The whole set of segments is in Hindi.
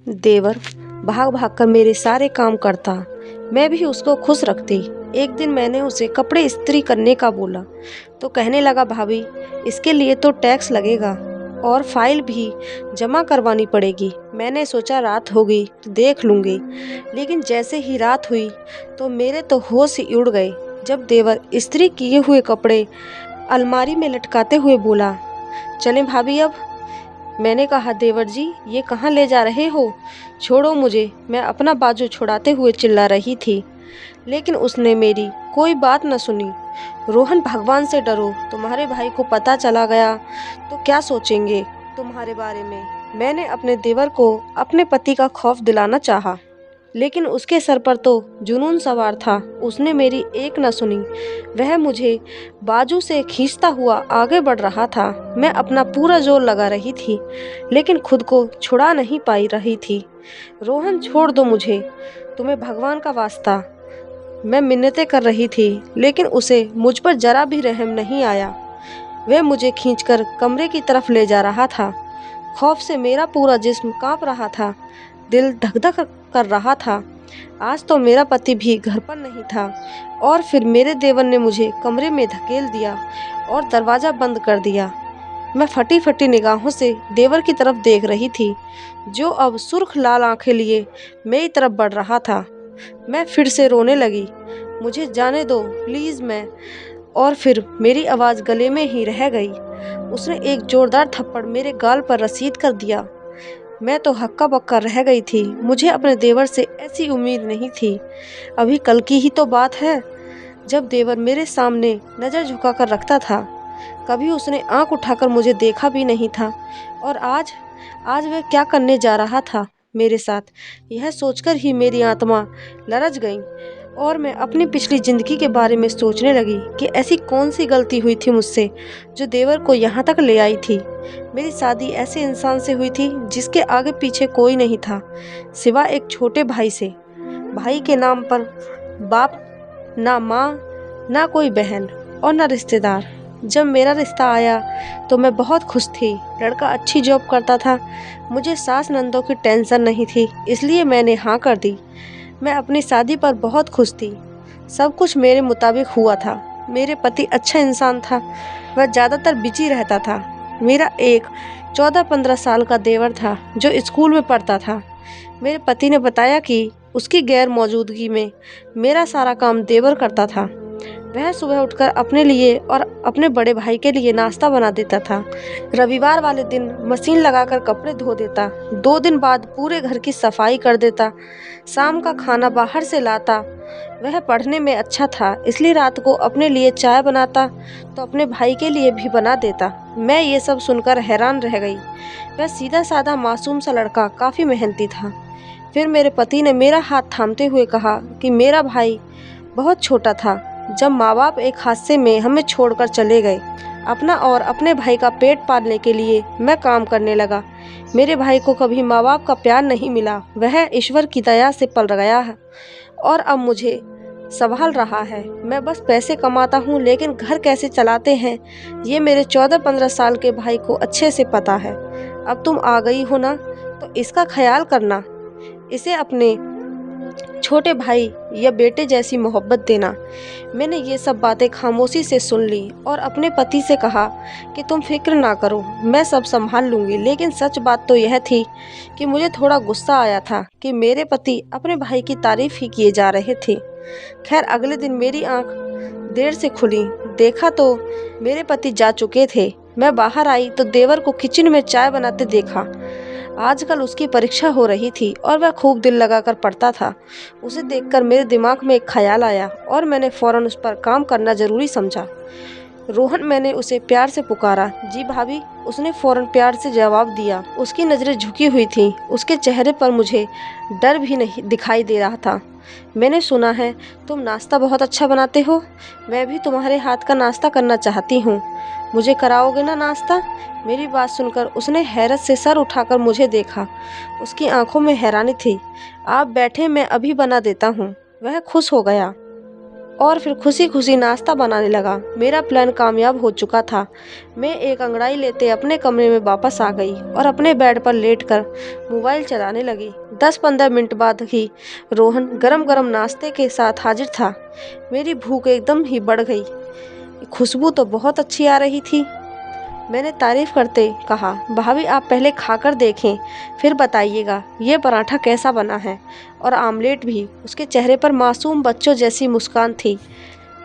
देवर भाग भाग कर मेरे सारे काम करता, मैं भी उसको खुश रखती। एक दिन मैंने उसे कपड़े इस्त्री करने का बोला तो कहने लगा, भाभी इसके लिए तो टैक्स लगेगा और फाइल भी जमा करवानी पड़ेगी। मैंने सोचा रात होगी तो देख लूँगी, लेकिन जैसे ही रात हुई तो मेरे तो होश ही उड़ गए जब देवर इस्त्री किए हुए कपड़े अलमारी में लटकाते हुए बोला, चलें भाभी अब। मैंने कहा, देवर जी ये कहाँ ले जा रहे हो, छोड़ो मुझे। मैं अपना बाजू छुड़ाते हुए चिल्ला रही थी, लेकिन उसने मेरी कोई बात न सुनी। रोहन भगवान से डरो, तुम्हारे भाई को पता चला गया तो क्या सोचेंगे तुम्हारे बारे में। मैंने अपने देवर को अपने पति का खौफ दिलाना चाहा, लेकिन उसके सर पर तो जुनून सवार था। उसने मेरी एक न सुनी, वह मुझे बाजू से खींचता हुआ आगे बढ़ रहा था। मैं अपना पूरा जोर लगा रही थी, लेकिन खुद को छुड़ा नहीं पाई रही थी। रोहन छोड़ दो मुझे, तुम्हें भगवान का वास्ता। मैं मिन्नतें कर रही थी, लेकिन उसे मुझ पर जरा भी रहम नहीं आया। वह मुझे खींचकर कमरे की तरफ ले जा रहा था। खौफ से मेरा पूरा जिस्म कांप रहा था, दिल धक धक कर रहा था। आज तो मेरा पति भी घर पर नहीं था, और फिर मेरे देवर ने मुझे कमरे में धकेल दिया और दरवाज़ा बंद कर दिया। मैं फटी फटी निगाहों से देवर की तरफ देख रही थी, जो अब सुर्ख लाल आंखें लिए मेरी तरफ बढ़ रहा था। मैं फिर से रोने लगी, मुझे जाने दो प्लीज़। मैं और फिर मेरी आवाज़ गले में ही रह गई। उसने एक जोरदार थप्पड़ मेरे गाल पर रसीद कर दिया। मैं तो हक्का बक्का रह गई थी। मुझे अपने देवर से ऐसी उम्मीद नहीं थी। अभी कल की ही तो बात है जब देवर मेरे सामने नज़र झुकाकर रखता था। कभी उसने आंख उठाकर मुझे देखा भी नहीं था, और आज वह क्या करने जा रहा था मेरे साथ, यह सोचकर ही मेरी आत्मा लरज गई। और मैं अपनी पिछली ज़िंदगी के बारे में सोचने लगी कि ऐसी कौन सी गलती हुई थी मुझसे जो देवर को यहाँ तक ले आई थी। मेरी शादी ऐसे इंसान से हुई थी जिसके आगे पीछे कोई नहीं था, सिवा एक छोटे भाई से। भाई के नाम पर बाप, ना माँ, ना कोई बहन और ना रिश्तेदार। जब मेरा रिश्ता आया तो मैं बहुत खुश थी। लड़का अच्छी जॉब करता था, मुझे सास नंदों की टेंशन नहीं थी, इसलिए मैंने हाँ कर दी। मैं अपनी शादी पर बहुत खुश थी। सब कुछ मेरे मुताबिक हुआ था। मेरे पति अच्छा इंसान था, वह ज़्यादातर बिजी रहता था। मेरा एक 14-15 साल का देवर था जो स्कूल में पढ़ता था। मेरे पति ने बताया कि उसकी गैर मौजूदगी में मेरा सारा काम देवर करता था। वह सुबह उठकर अपने लिए और अपने बड़े भाई के लिए नाश्ता बना देता था। रविवार वाले दिन मशीन लगाकर कपड़े धो देता। 2 दिन बाद पूरे घर की सफाई कर देता। शाम का खाना बाहर से लाता। वह पढ़ने में अच्छा था, इसलिए रात को अपने लिए चाय बनाता तो अपने भाई के लिए भी बना देता। मैं ये सब सुनकर हैरान रह गई। वह सीधा साधा मासूम सा लड़का काफ़ी मेहनती था। फिर मेरे पति ने मेरा हाथ थामते हुए कहा कि मेरा भाई बहुत छोटा था जब माँ बाप एक हादसे में हमें छोड़कर चले गए। अपना और अपने भाई का पेट पालने के लिए मैं काम करने लगा। मेरे भाई को कभी माँ बाप का प्यार नहीं मिला, वह ईश्वर की दया से पल गया है और अब मुझे संभाल रहा है। मैं बस पैसे कमाता हूँ, लेकिन घर कैसे चलाते हैं ये मेरे 14-15 साल के भाई को अच्छे से पता है। अब तुम आ गई हो ना, तो इसका ख्याल करना, इसे अपने छोटे भाई या बेटे जैसी मोहब्बत देना। मैंने ये सब बातें खामोशी से सुन ली और अपने पति से कहा कि तुम फिक्र ना करो, मैं सब संभाल लूँगी। लेकिन सच बात तो यह थी कि मुझे थोड़ा गुस्सा आया था कि मेरे पति अपने भाई की तारीफ ही किए जा रहे थे। खैर, अगले दिन मेरी आंख देर से खुली। देखा तो मेरे पति जा चुके थे। मैं बाहर आई तो देवर को किचन में चाय बनाते देखा। आजकल उसकी परीक्षा हो रही थी और वह खूब दिल लगाकर पढ़ता था। उसे देखकर मेरे दिमाग में एक ख्याल आया और मैंने फ़ौरन उस पर काम करना ज़रूरी समझा। रोहन, मैंने उसे प्यार से पुकारा। जी भाभी, उसने फ़ौरन प्यार से जवाब दिया। उसकी नज़रें झुकी हुई थीं। उसके चेहरे पर मुझे डर भी नहीं दिखाई दे रहा था। मैंने सुना है तुम नाश्ता बहुत अच्छा बनाते हो, मैं भी तुम्हारे हाथ का नाश्ता करना चाहती हूँ। मुझे कराओगे ना नाश्ता? मेरी बात सुनकर उसने हैरत से सर उठाकर मुझे देखा। उसकी आंखों में हैरानी थी। आप बैठे, मैं अभी बना देता हूँ। वह खुश हो गया और फिर खुशी खुशी नाश्ता बनाने लगा। मेरा प्लान कामयाब हो चुका था। मैं एक अंगड़ाई लेते अपने कमरे में वापस आ गई और अपने बेड पर लेटकर मोबाइल चलाने लगी। 10-15 मिनट बाद ही रोहन गरम गरम नाश्ते के साथ हाजिर था। मेरी भूख एकदम ही बढ़ गई। खुशबू तो बहुत अच्छी आ रही थी। मैंने तारीफ करते कहा, भाभी आप पहले खाकर देखें, फिर बताइएगा ये पराठा कैसा बना है, और आमलेट भी। उसके चेहरे पर मासूम बच्चों जैसी मुस्कान थी।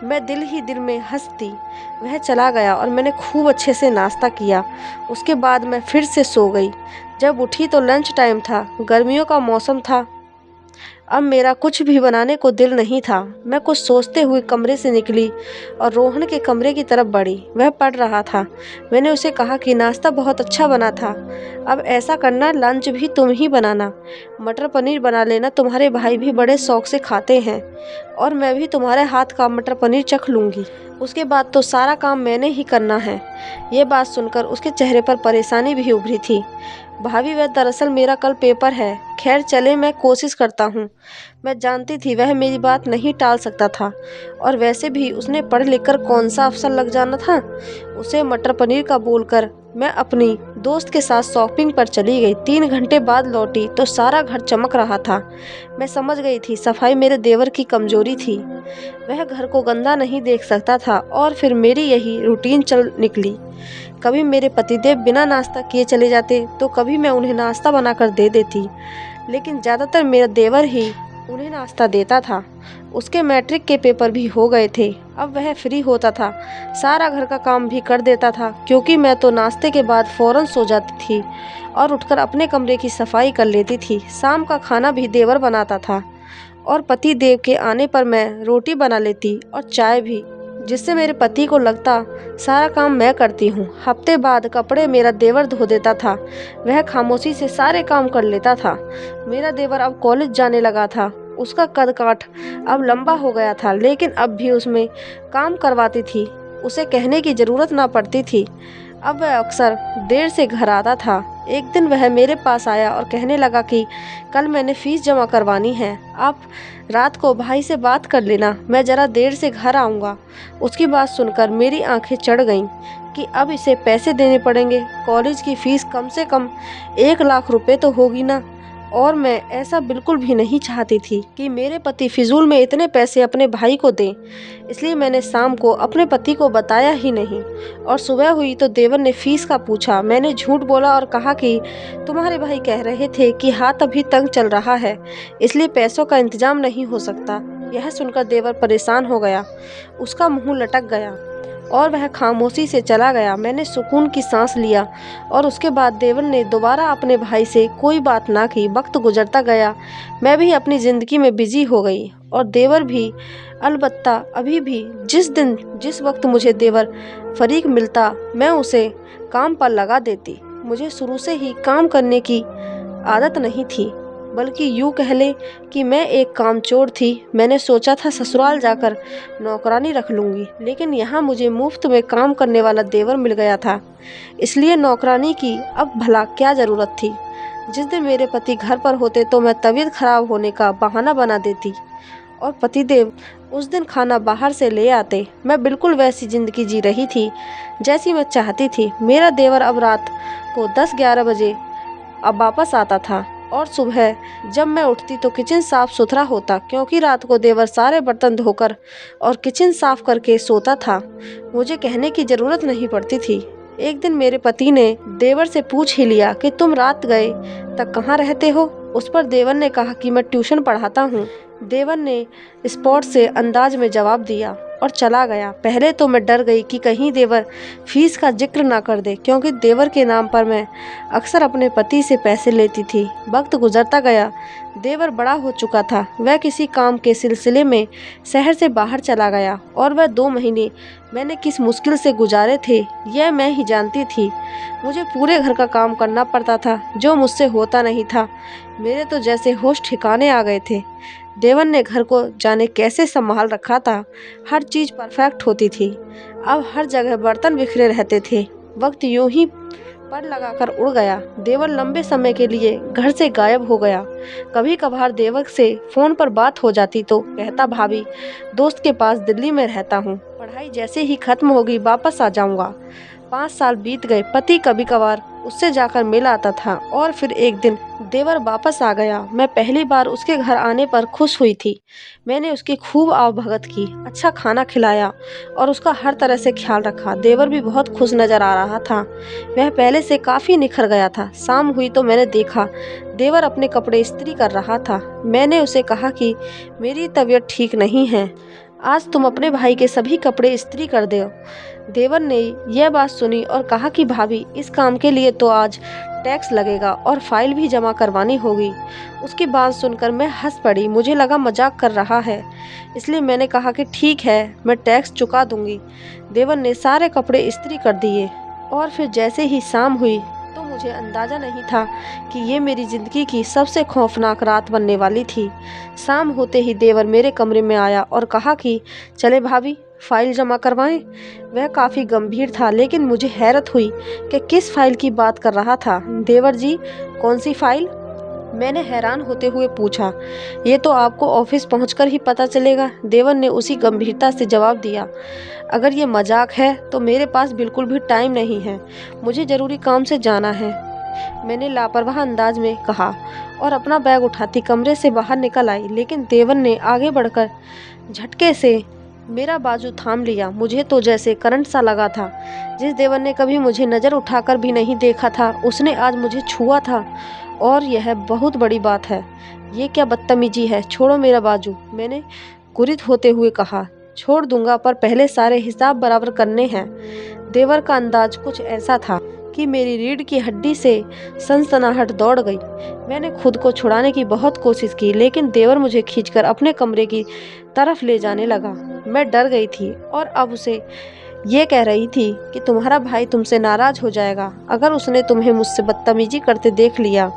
मैं दिल ही दिल में हंस दी। वह चला गया और मैंने खूब अच्छे से नाश्ता किया। उसके बाद मैं फिर से सो गई। जब उठी तो लंच टाइम था, गर्मियों का मौसम था। अब मेरा कुछ भी बनाने को दिल नहीं था। मैं कुछ सोचते हुए कमरे से निकली और रोहन के कमरे की तरफ बढ़ी। वह पढ़ रहा था। मैंने उसे कहा कि नाश्ता बहुत अच्छा बना था। अब ऐसा करना, लंच भी तुम ही बनाना। मटर पनीर बना लेना, तुम्हारे भाई भी बड़े शौक से खाते हैं, और मैं भी तुम्हारे हाथ का मटर पनीर चख लूँगी। उसके बाद तो सारा काम मैंने ही करना है। ये बात सुनकर उसके चेहरे पर परेशानी भी उभरी थी। भाभी वह दरअसल मेरा कल पेपर है। खैर चले, मैं कोशिश करता हूँ। मैं जानती थी वह मेरी बात नहीं टाल सकता था, और वैसे भी उसने पढ़ लिख कर कौन सा अफसर लग जाना था। उसे मटर पनीर का बोलकर मैं अपनी दोस्त के साथ शॉपिंग पर चली गई। 3 घंटे बाद लौटी तो सारा घर चमक रहा था। मैं समझ गई थी सफाई मेरे देवर की कमजोरी थी। वह घर को गंदा नहीं देख सकता था, और फिर मेरी यही रूटीन चल निकली। कभी मेरे पतिदेव बिना नाश्ता किए चले जाते तो कभी मैं उन्हें नाश्ता बनाकर दे देती, लेकिन ज़्यादातर मेरा देवर ही उन्हें नाश्ता देता था। उसके मैट्रिक के पेपर भी हो गए थे। अब वह फ्री होता था, सारा घर का काम भी कर देता था, क्योंकि मैं तो नाश्ते के बाद फ़ौरन सो जाती थी और उठकर अपने कमरे की सफाई कर लेती थी। शाम का खाना भी देवर बनाता था, और पति देव के आने पर मैं रोटी बना लेती और चाय भी, जिससे मेरे पति को लगता सारा काम मैं करती हूँ। हफ्ते बाद कपड़े मेरा देवर धो देता था। वह खामोशी से सारे काम कर लेता था। मेरा देवर अब कॉलेज जाने लगा था। उसका कद काठ अब लंबा हो गया था, लेकिन अब भी उसमें काम करवाती थी। उसे कहने की ज़रूरत ना पड़ती थी। अब वह अक्सर देर से घर आता था। एक दिन वह मेरे पास आया और कहने लगा कि कल मैंने फ़ीस जमा करवानी है, आप रात को भाई से बात कर लेना, मैं ज़रा देर से घर आऊँगा। उसकी बात सुनकर मेरी आंखें चढ़ गईं कि अब इसे पैसे देने पड़ेंगे। कॉलेज की फ़ीस कम से कम 1 लाख रुपए तो होगी ना। और मैं ऐसा बिल्कुल भी नहीं चाहती थी कि मेरे पति फिजूल में इतने पैसे अपने भाई को दें। इसलिए मैंने शाम को अपने पति को बताया ही नहीं, और सुबह हुई तो देवर ने फीस का पूछा। मैंने झूठ बोला और कहा कि तुम्हारे भाई कह रहे थे कि हाथ अभी तंग चल रहा है, इसलिए पैसों का इंतजाम नहीं हो सकता। यह सुनकर देवर परेशान हो गया। उसका मुंह लटक गया और वह खामोशी से चला गया। मैंने सुकून की सांस लिया, और उसके बाद देवर ने दोबारा अपने भाई से कोई बात ना की। वक्त गुजरता गया, मैं भी अपनी ज़िंदगी में बिजी हो गई, और देवर भी। अलबत्ता अभी भी जिस वक्त मुझे देवर फरीक मिलता, मैं उसे काम पर लगा देती। मुझे शुरू से ही काम करने की आदत नहीं थी, बल्कि यूँ कह ले कि मैं एक कामचोर थी। मैंने सोचा था ससुराल जाकर नौकरानी रख लूँगी, लेकिन यहाँ मुझे मुफ्त में काम करने वाला देवर मिल गया था, इसलिए नौकरानी की अब भला क्या ज़रूरत थी। जिस दिन मेरे पति घर पर होते तो मैं तबीयत खराब होने का बहाना बना देती, और पतिदेव उस दिन खाना बाहर से ले आते। मैं बिल्कुल वैसी ज़िंदगी जी रही थी जैसी मैं चाहती थी। मेरा देवर अब रात को 10-11 बजे अब वापस आता था, और सुबह जब मैं उठती तो किचन साफ सुथरा होता, क्योंकि रात को देवर सारे बर्तन धोकर और किचन साफ करके सोता था। मुझे कहने की ज़रूरत नहीं पड़ती थी। एक दिन मेरे पति ने देवर से पूछ ही लिया कि तुम रात गए तक कहाँ रहते हो। उस पर देवर ने कहा कि मैं ट्यूशन पढ़ाता हूँ। देवर ने स्पॉट से अंदाज में जवाब दिया और चला गया। पहले तो मैं डर गई कि कहीं देवर फीस का जिक्र ना कर दे, क्योंकि देवर के नाम पर मैं अक्सर अपने पति से पैसे लेती थी। वक्त गुजरता गया, देवर बड़ा हो चुका था। वह किसी काम के सिलसिले में शहर से बाहर चला गया, और वह 2 महीने मैंने किस मुश्किल से गुजारे थे यह मैं ही जानती थी। मुझे पूरे घर का काम करना पड़ता था, जो मुझसे होता नहीं था। मेरे तो जैसे होश ठिकाने आ गए थे। देवर ने घर को जाने कैसे संभाल रखा था। हर चीज़ परफेक्ट होती थी। अब हर जगह बर्तन बिखरे रहते थे। वक्त यूं ही पर लगाकर उड़ गया। देवर लंबे समय के लिए घर से गायब हो गया। कभी कभार देवर से फोन पर बात हो जाती तो कहता, भाभी दोस्त के पास दिल्ली में रहता हूँ, पढ़ाई जैसे ही खत्म होगी वापस आ जाऊंगा। 5 साल बीत गए। पति कभी कभार उससे जाकर मिल आता था और फिर एक दिन देवर वापस आ गया। मैं पहली बार उसके घर आने पर खुश हुई थी। मैंने उसकी खूब आवभगत की, अच्छा खाना खिलाया और उसका हर तरह से ख्याल रखा। देवर भी बहुत खुश नजर आ रहा था। वह पहले से काफी निखर गया था। शाम हुई तो मैंने देखा देवर अपने कपड़े इस्त्री कर रहा था। मैंने उसे कहा कि मेरी तबीयत ठीक नहीं है, आज तुम अपने भाई के सभी कपड़े इस्त्री कर दो। देवर ने यह बात सुनी और कहा कि भाभी इस काम के लिए तो आज टैक्स लगेगा और फाइल भी जमा करवानी होगी। उसकी बात सुनकर मैं हंस पड़ी। मुझे लगा मजाक कर रहा है, इसलिए मैंने कहा कि ठीक है, मैं टैक्स चुका दूंगी। देवर ने सारे कपड़े इस्त्री कर दिए और फिर जैसे ही शाम हुई तो मुझे अंदाजा नहीं था कि ये मेरी जिंदगी की सबसे खौफनाक रात बनने वाली थी। शाम होते ही देवर मेरे कमरे में आया और कहा कि चले भाभी फाइल जमा करवाएं। वह काफ़ी गंभीर था, लेकिन मुझे हैरत हुई कि किस फाइल की बात कर रहा था। देवर जी, कौन सी फाइल? मैंने हैरान होते हुए पूछा। ये तो आपको ऑफिस पहुंचकर ही पता चलेगा। देवर ने उसी गंभीरता से जवाब दिया। अगर ये मजाक है तो मेरे पास बिल्कुल भी टाइम नहीं है, मुझे ज़रूरी काम से जाना है, मैंने लापरवाह अंदाज में कहा और अपना बैग उठाती कमरे से बाहर निकल आई। लेकिन देवर ने आगे बढ़कर झटके से मेरा बाजू थाम लिया। मुझे तो जैसे करंट सा लगा था। जिस देवर ने कभी मुझे नज़र उठाकर भी नहीं देखा था, उसने आज मुझे छुआ था और यह बहुत बड़ी बात है। ये क्या बदतमीजी है, छोड़ो मेरा बाजू, मैंने कुरित होते हुए कहा। छोड़ दूंगा, पर पहले सारे हिसाब बराबर करने हैं। देवर का अंदाज कुछ ऐसा था कि मेरी रीढ़ की हड्डी से सनसनाहट दौड़ गई। मैंने खुद को छुड़ाने की बहुत कोशिश की, लेकिन देवर मुझे खींचकर अपने कमरे की तरफ ले जाने लगा। मैं डर गई थी और अब उसे ये कह रही थी कि तुम्हारा भाई तुमसे नाराज हो जाएगा अगर उसने तुम्हें मुझसे बदतमीजी करते देख लिया।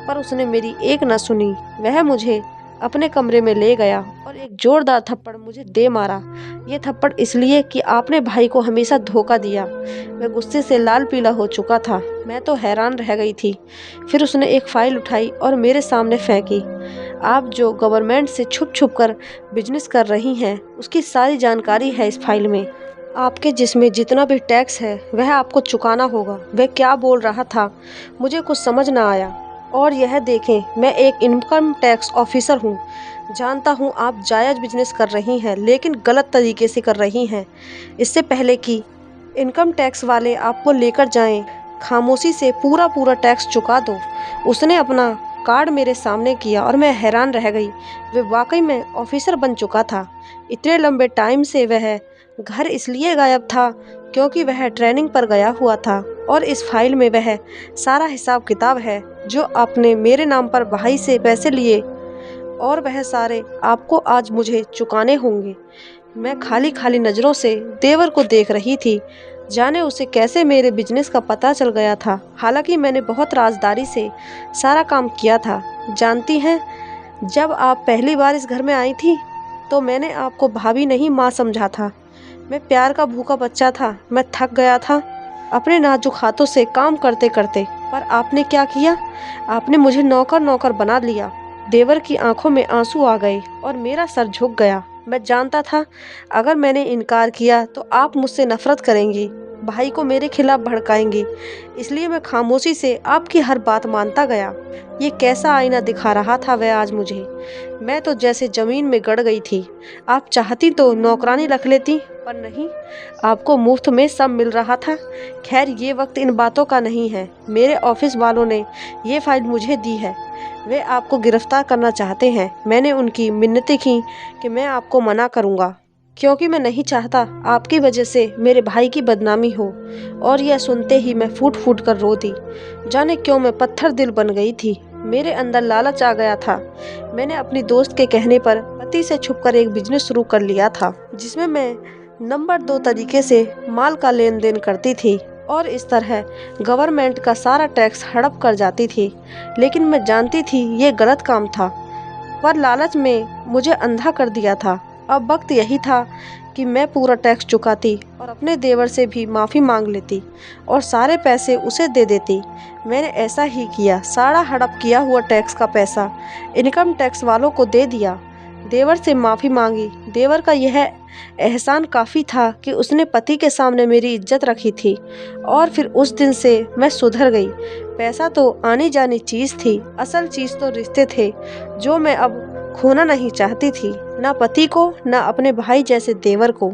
पर उसने मेरी एक न सुनी। वह मुझे अपने कमरे में ले गया और एक जोरदार थप्पड़ मुझे दे मारा। ये थप्पड़ इसलिए कि आपने भाई को हमेशा धोखा दिया। मैं गुस्से से लाल पीला हो चुका था। मैं तो हैरान रह गई थी। फिर उसने एक फाइल उठाई और मेरे सामने फेंकी। आप जो गवर्नमेंट से छुप छुप कर बिजनेस कर रही हैं, उसकी सारी जानकारी है इस फाइल में। आपके जिसमें जितना भी टैक्स है वह आपको चुकाना होगा। वह क्या बोल रहा था मुझे कुछ समझ ना आया। और यह देखें, मैं एक इनकम टैक्स ऑफिसर हूँ। जानता हूँ आप जायज़ बिजनेस कर रही हैं, लेकिन गलत तरीके से कर रही हैं। इससे पहले कि इनकम टैक्स वाले आपको लेकर जाएं, खामोशी से पूरा पूरा टैक्स चुका दो। उसने अपना कार्ड मेरे सामने किया और मैं हैरान रह गई। वह वाकई में ऑफिसर बन चुका था। इतने लंबे टाइम से वह घर इसलिए गायब था क्योंकि वह ट्रेनिंग पर गया हुआ था। और इस फाइल में वह सारा हिसाब किताब है जो आपने मेरे नाम पर भाई से पैसे लिए, और वह सारे आपको आज मुझे चुकाने होंगे। मैं खाली खाली नज़रों से देवर को देख रही थी, जाने उसे कैसे मेरे बिजनेस का पता चल गया था। हालांकि मैंने बहुत राजदारी से सारा काम किया था। जानती हैं, जब आप पहली बार इस घर में आई थी तो मैंने आपको भाभी नहीं माँ समझा था। मैं प्यार का भूखा बच्चा था। मैं थक गया था अपने नाजुक हाथों से काम करते करते। पर आपने क्या किया? आपने मुझे नौकर नौकर बना लिया। देवर की आंखों में आंसू आ गए और मेरा सर झुक गया। मैं जानता था अगर मैंने इनकार किया तो आप मुझसे नफरत करेंगी, भाई को मेरे खिलाफ भड़काएंगी। इसलिए मैं खामोशी से आपकी हर बात मानता गया। ये कैसा आईना दिखा रहा था वह आज मुझे। मैं तो जैसे जमीन में गड़ गई थी। आप चाहती तो नौकरानी रख लेती, पर नहीं, आपको मुफ्त में सब मिल रहा था। खैर, ये वक्त इन बातों का नहीं है। मेरे ऑफिस वालों ने ये फाइल मुझे दी है। वे आपको गिरफ्तार करना चाहते हैं। मैंने उनकी मिन्नतें की कि मैं आपको मना करूंगा, क्योंकि मैं नहीं चाहता आपकी वजह से मेरे भाई की बदनामी हो। और यह सुनते ही मैं फूट फूट कर रो दी। जाने क्यों मैं पत्थर दिल बन गई थी। मेरे अंदर लालच आ गया था। मैंने अपनी दोस्त के कहने पर पति से छुपकर एक बिजनेस शुरू कर लिया था, जिसमें मैं नंबर 2 तरीके से माल का लेन देन करती थी और इस तरह गवर्नमेंट का सारा टैक्स हड़प कर जाती थी। लेकिन मैं जानती थी ये गलत काम था, पर लालच में मुझे अंधा कर दिया था। अब वक्त यही था कि मैं पूरा टैक्स चुकाती और अपने देवर से भी माफ़ी मांग लेती और सारे पैसे उसे दे देती। मैंने ऐसा ही किया, सारा हड़प किया हुआ टैक्स का पैसा इनकम टैक्स वालों को दे दिया। देवर से माफ़ी मांगी। देवर का यह एहसान काफ़ी था कि उसने पति के सामने मेरी इज्जत रखी थी और फिर उस दिन से मैं सुधर गई। पैसा तो आनी जानी चीज़ थी, असल चीज़ तो रिश्ते थे जो मैं अब खोना नहीं चाहती थी, ना पति को ना अपने भाई जैसे देवर को।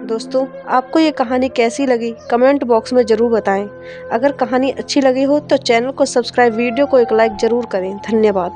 दोस्तों, आपको ये कहानी कैसी लगी कमेंट बॉक्स में ज़रूर बताएं। अगर कहानी अच्छी लगी हो तो चैनल को सब्सक्राइब, वीडियो को एक लाइक ज़रूर करें। धन्यवाद।